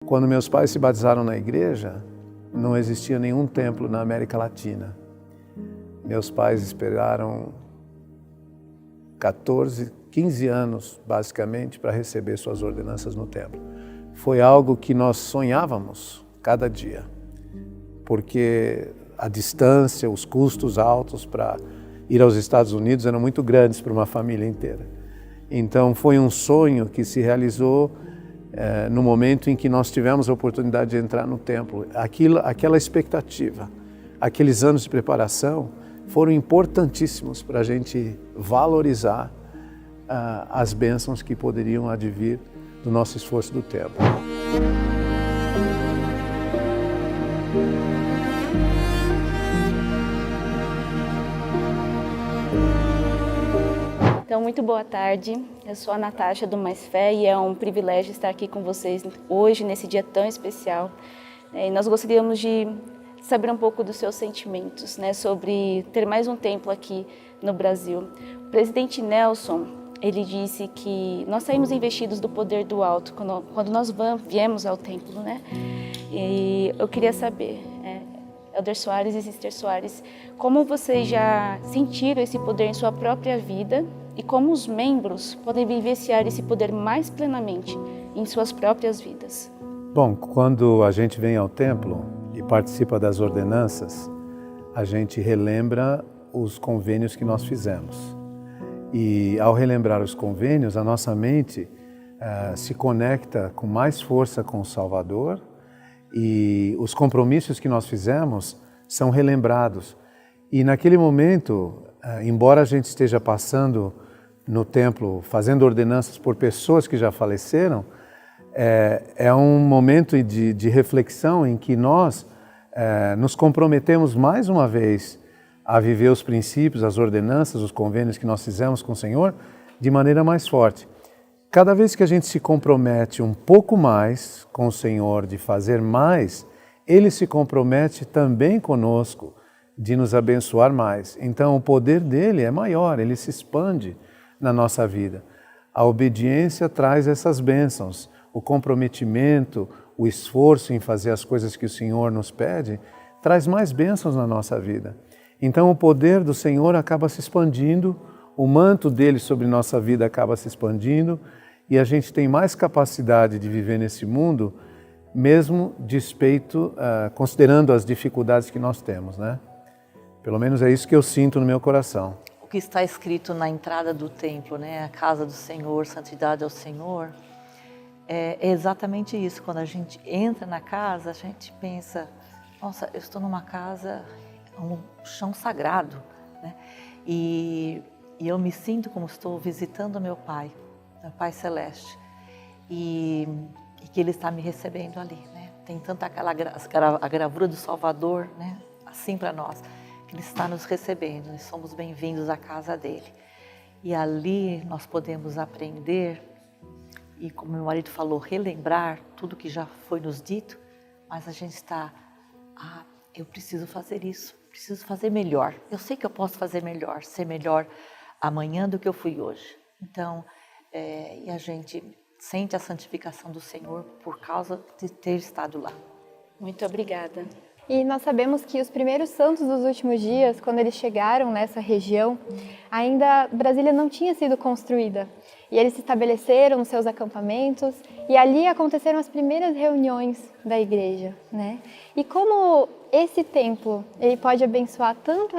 Quando meus pais se batizaram na igreja, não existia nenhum templo na América Latina. Meus pais esperaram 14, 15 anos, basicamente, para receber suas ordenanças no templo. Foi algo que nós sonhávamos cada dia, porque a distância, os custos altos para ir aos Estados Unidos eram muito grandes para uma família inteira. Então foi um sonho que se realizou no momento em que nós tivemos a oportunidade de entrar no templo. Aquela expectativa, aqueles anos de preparação foram importantíssimos para a gente valorizar as bênçãos que poderiam advir do nosso esforço do tempo. Então, muito boa tarde. Eu sou a Natasha do Mais Fé e é um privilégio estar aqui com vocês hoje, nesse dia tão especial. E nós gostaríamos de saber um pouco dos seus sentimentos, sobre ter mais um templo aqui no Brasil. O presidente Nelson, ele disse que nós saímos investidos do poder do alto quando nós viemos ao templo, E eu queria saber, Elder Soares e Sister Soares, como vocês já sentiram esse poder em sua própria vida e como os membros podem vivenciar esse poder mais plenamente em suas próprias vidas? Bom, quando a gente vem ao templo e participa das ordenanças, a gente relembra os convênios que nós fizemos. E ao relembrar os convênios, a nossa mente se conecta com mais força com o Salvador e os compromissos que nós fizemos são relembrados. E naquele momento, embora a gente esteja passando no templo, fazendo ordenanças por pessoas que já faleceram, é um momento de reflexão em que nós nos comprometemos mais uma vez a viver os princípios, as ordenanças, os convênios que nós fizemos com o Senhor de maneira mais forte. Cada vez que a gente se compromete um pouco mais com o Senhor de fazer mais, Ele se compromete também conosco de nos abençoar mais. Então o poder dele é maior, ele se expande na nossa vida. A obediência traz essas bênçãos, o comprometimento, o esforço em fazer as coisas que o Senhor nos pede, traz mais bênçãos na nossa vida. Então o poder do Senhor acaba se expandindo, o manto dele sobre nossa vida acaba se expandindo e a gente tem mais capacidade de viver nesse mundo, mesmo considerando as dificuldades que nós temos, Pelo menos é isso que eu sinto no meu coração. O que está escrito na entrada do templo, a casa do Senhor, santidade ao Senhor, é exatamente isso. Quando a gente entra na casa, a gente pensa, nossa, eu estou numa casa, um chão sagrado, E eu me sinto como estou visitando meu Pai Celeste, e que Ele está me recebendo ali, Tem tanta a gravura do Salvador, assim para nós, que Ele está nos recebendo, nós somos bem-vindos à casa dEle. E ali nós podemos aprender, e como meu marido falou, relembrar tudo que já foi nos dito, mas a gente está, eu preciso fazer isso, preciso fazer melhor. Eu sei que eu posso fazer melhor, ser melhor amanhã do que eu fui hoje. Então, e a gente sente a santificação do Senhor por causa de ter estado lá. Muito obrigada. E nós sabemos que os primeiros santos dos últimos dias, quando eles chegaram nessa região, ainda Brasília não tinha sido construída. E eles se estabeleceram nos seus acampamentos e ali aconteceram as primeiras reuniões da igreja, E como esse templo, ele pode abençoar tanto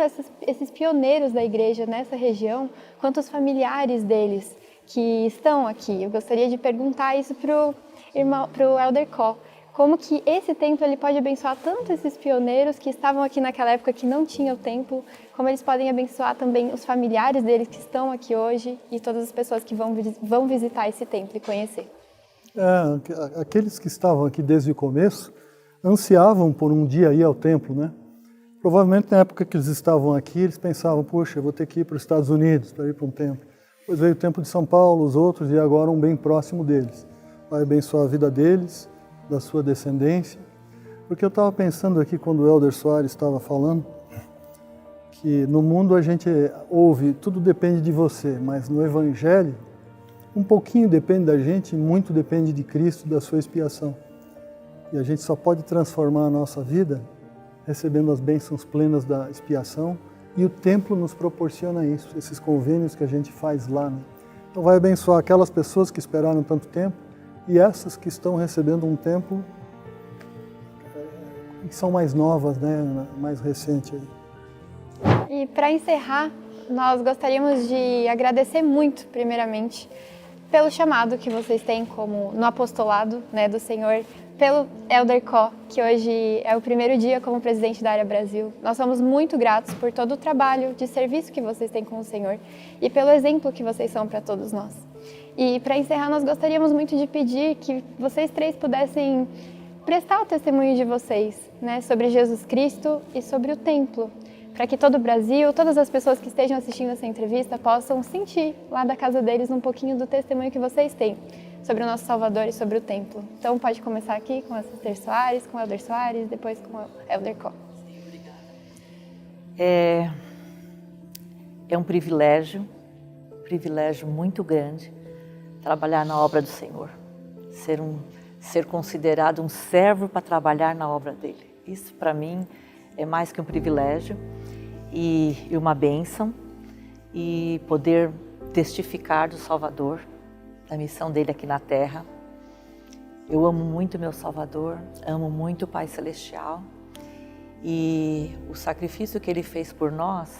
esses pioneiros da igreja nessa região, quanto os familiares deles que estão aqui. Eu gostaria de perguntar isso para o Elder Có. Como que esse templo ele pode abençoar tanto esses pioneiros que estavam aqui naquela época que não tinha o templo, como eles podem abençoar também os familiares deles que estão aqui hoje e todas as pessoas que vão visitar esse templo e conhecer. Aqueles que estavam aqui desde o começo ansiavam por um dia ir ao templo, Provavelmente na época que eles estavam aqui, eles pensavam, poxa, eu vou ter que ir para os Estados Unidos para ir para um templo. Depois veio o templo de São Paulo, os outros, e agora um bem próximo deles. Vai abençoar a vida deles, da sua descendência. Porque eu estava pensando aqui, quando o Elder Soares estava falando, que no mundo a gente ouve, tudo depende de você, mas no Evangelho, um pouquinho depende da gente, muito depende de Cristo, da sua expiação. E a gente só pode transformar a nossa vida recebendo as bênçãos plenas da expiação, e o templo nos proporciona isso, esses convênios que a gente faz lá, né? Então vai abençoar aquelas pessoas que esperaram tanto tempo e essas que estão recebendo um tempo que são mais novas, né? Mais recente. E para encerrar, nós gostaríamos de agradecer muito, primeiramente, pelo chamado que vocês têm como no apostolado, né, do Senhor, pelo Elder Có, que hoje é o primeiro dia como presidente da Área Brasil. Nós somos muito gratos por todo o trabalho de serviço que vocês têm com o Senhor e pelo exemplo que vocês são para todos nós. E para encerrar, nós gostaríamos muito de pedir que vocês três pudessem prestar o testemunho de vocês, né, sobre Jesus Cristo e sobre o templo, para que todo o Brasil, todas as pessoas que estejam assistindo essa entrevista possam sentir lá da casa deles um pouquinho do testemunho que vocês têm sobre o nosso Salvador e sobre o templo. Então pode começar aqui com a Sister Soares, com o Elder Soares, depois com o Elder Có. É um privilégio muito grande trabalhar na obra do Senhor, ser considerado um servo para trabalhar na obra dele. Isso para mim é mais que um privilégio e uma bênção, e poder testificar do Salvador, da missão dele aqui na Terra. Eu amo muito meu Salvador, amo muito o Pai Celestial, e o sacrifício que ele fez por nós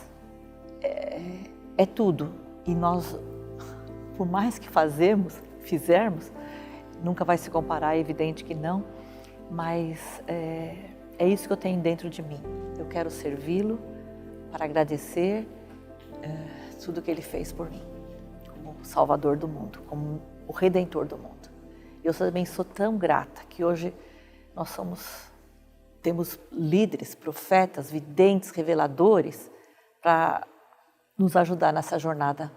é tudo. E nós, por mais que fizermos, nunca vai se comparar, é evidente que não, mas é isso que eu tenho dentro de mim. Eu quero servi-lo para agradecer tudo que ele fez por mim, como Salvador do mundo, como o Redentor do mundo. Eu também sou tão grata que hoje nós temos líderes, profetas, videntes, reveladores para nos ajudar nessa jornada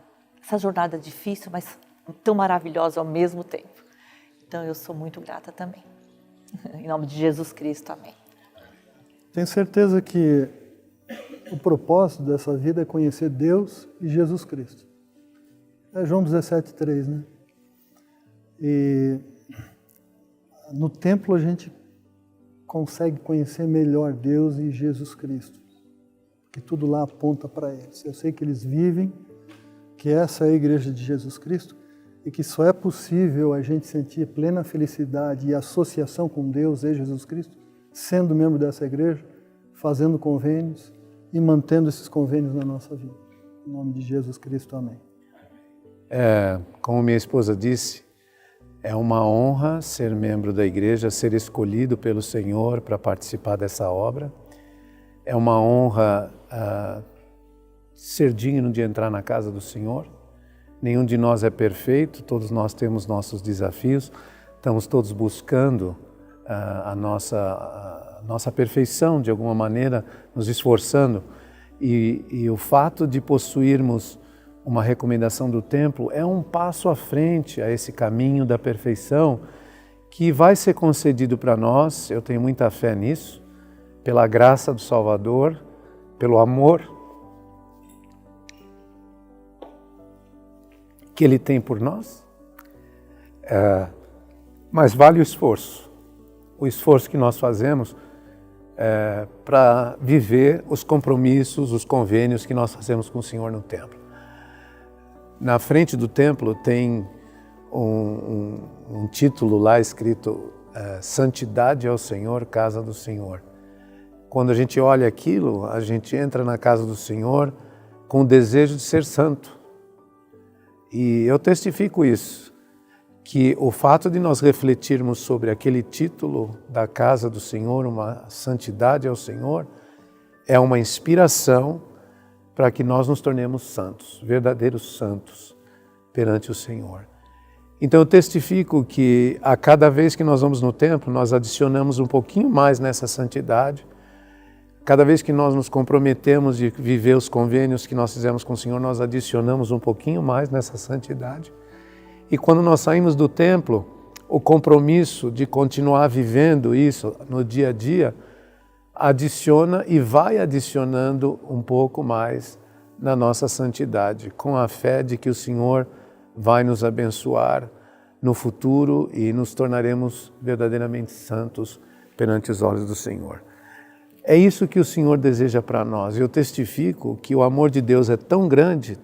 difícil, mas tão maravilhosa ao mesmo tempo. Então eu sou muito grata também. Em nome de Jesus Cristo, amém. Tenho certeza que o propósito dessa vida é conhecer Deus e Jesus Cristo. É João 17,3, né? E no templo a gente consegue conhecer melhor Deus e Jesus Cristo, porque tudo lá aponta para eles. Eu sei que eles vivem, que essa é a igreja de Jesus Cristo, e que só é possível a gente sentir plena felicidade e associação com Deus e Jesus Cristo sendo membro dessa igreja, fazendo convênios e mantendo esses convênios na nossa vida. Em nome de Jesus Cristo, amém. Como minha esposa disse, é uma honra ser membro da igreja, ser escolhido pelo Senhor para participar dessa obra. É uma honra ser digno de entrar na casa do Senhor. Nenhum de nós é perfeito, todos nós temos nossos desafios, estamos todos buscando a nossa perfeição, de alguma maneira, nos esforçando. E o fato de possuirmos uma recomendação do templo é um passo à frente a esse caminho da perfeição que vai ser concedido para nós. Eu tenho muita fé nisso, pela graça do Salvador, pelo amor que Ele tem por nós. Mas vale o esforço que nós fazemos para viver os compromissos, os convênios que nós fazemos com o Senhor no templo. Na frente do templo tem um título lá escrito Santidade ao Senhor, Casa do Senhor. Quando a gente olha aquilo, a gente entra na casa do Senhor com o desejo de ser santo. E eu testifico isso, que o fato de nós refletirmos sobre aquele título da casa do Senhor, uma santidade ao Senhor, é uma inspiração para que nós nos tornemos santos, verdadeiros santos perante o Senhor. Então eu testifico que a cada vez que nós vamos no templo, nós adicionamos um pouquinho mais nessa santidade. Cada vez que nós nos comprometemos de viver os convênios que nós fizemos com o Senhor, nós adicionamos um pouquinho mais nessa santidade. E quando nós saímos do templo, o compromisso de continuar vivendo isso no dia a dia adiciona e vai adicionando um pouco mais na nossa santidade, com a fé de que o Senhor vai nos abençoar no futuro e nos tornaremos verdadeiramente santos perante os olhos do Senhor. É isso que o Senhor deseja para nós. Eu testifico que o amor de Deus é tão grande,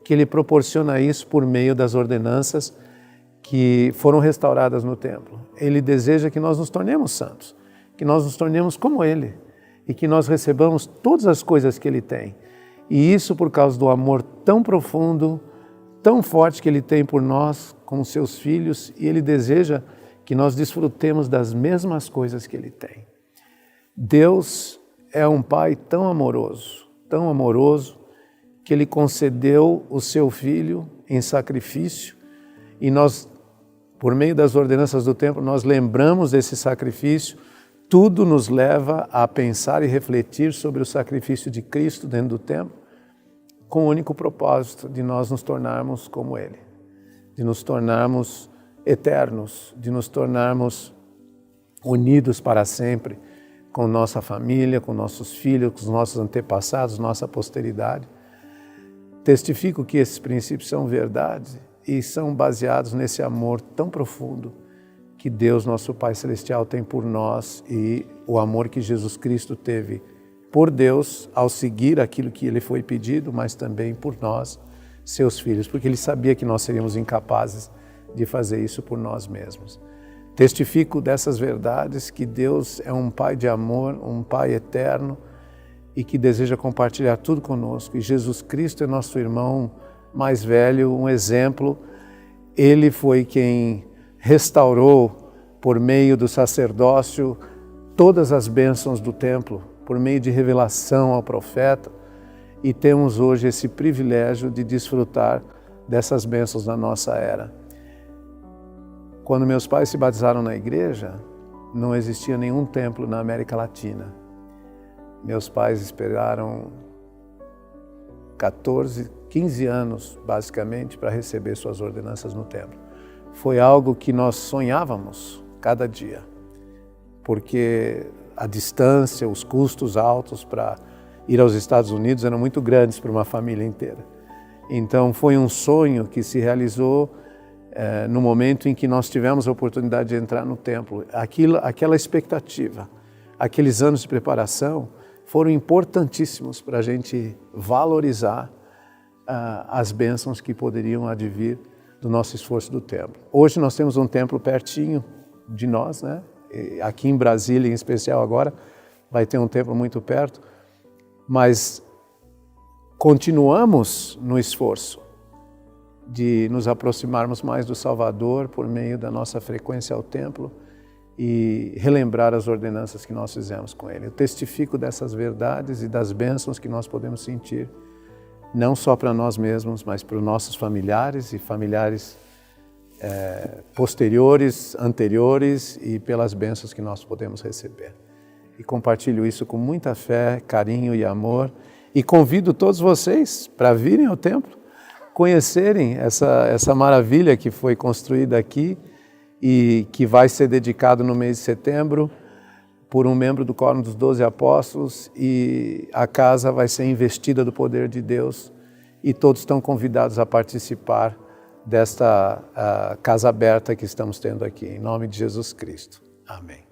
que Ele proporciona isso por meio das ordenanças que foram restauradas no templo. Ele deseja que nós nos tornemos santos, que nós nos tornemos como Ele e que nós recebamos todas as coisas que Ele tem. E isso por causa do amor tão profundo, tão forte que Ele tem por nós como seus filhos, e Ele deseja que nós desfrutemos das mesmas coisas que Ele tem. Deus é um Pai tão amoroso, que Ele concedeu o seu Filho em sacrifício, e nós, por meio das ordenanças do templo, nós lembramos desse sacrifício. Tudo nos leva a pensar e refletir sobre o sacrifício de Cristo dentro do templo, com o único propósito de nós nos tornarmos como Ele, de nos tornarmos eternos, de nos tornarmos unidos para sempre com nossa família, com nossos filhos, com os nossos antepassados, nossa posteridade. Testifico que esses princípios são verdade e são baseados nesse amor tão profundo que Deus, nosso Pai Celestial, tem por nós, e o amor que Jesus Cristo teve por Deus ao seguir aquilo que Ele foi pedido, mas também por nós, seus filhos, porque Ele sabia que nós seríamos incapazes de fazer isso por nós mesmos. Testifico dessas verdades, que Deus é um Pai de amor, um Pai eterno, e que deseja compartilhar tudo conosco. E Jesus Cristo é nosso irmão mais velho, um exemplo. Ele foi quem restaurou, por meio do sacerdócio, todas as bênçãos do templo, por meio de revelação ao profeta, e temos hoje esse privilégio de desfrutar dessas bênçãos na nossa era. Quando meus pais se batizaram na igreja, não existia nenhum templo na América Latina. Meus pais esperaram 14, 15 anos, basicamente, para receber suas ordenanças no templo. Foi algo que nós sonhávamos cada dia, porque a distância, os custos altos para ir aos Estados Unidos eram muito grandes para uma família inteira. Então foi um sonho que se realizou no momento em que nós tivemos a oportunidade de entrar no templo. Aquela expectativa, aqueles anos de preparação foram importantíssimos para a gente valorizar as bênçãos que poderiam advir do nosso esforço do templo. Hoje nós temos um templo pertinho de nós, né? Aqui em Brasília, em especial agora, vai ter um templo muito perto, mas continuamos no esforço de nos aproximarmos mais do Salvador por meio da nossa frequência ao templo e relembrar as ordenanças que nós fizemos com Ele. Eu testifico dessas verdades e das bênçãos que nós podemos sentir, não só para nós mesmos, mas para os nossos familiares e familiares posteriores, anteriores, e pelas bênçãos que nós podemos receber. E compartilho isso com muita fé, carinho e amor, e convido todos vocês para virem ao templo, conhecerem essa maravilha que foi construída aqui e que vai ser dedicado no mês de setembro por um membro do Quórum dos 12 Apóstolos, e a casa vai ser investida do poder de Deus, e todos estão convidados a participar desta casa aberta que estamos tendo aqui, em nome de Jesus Cristo. Amém.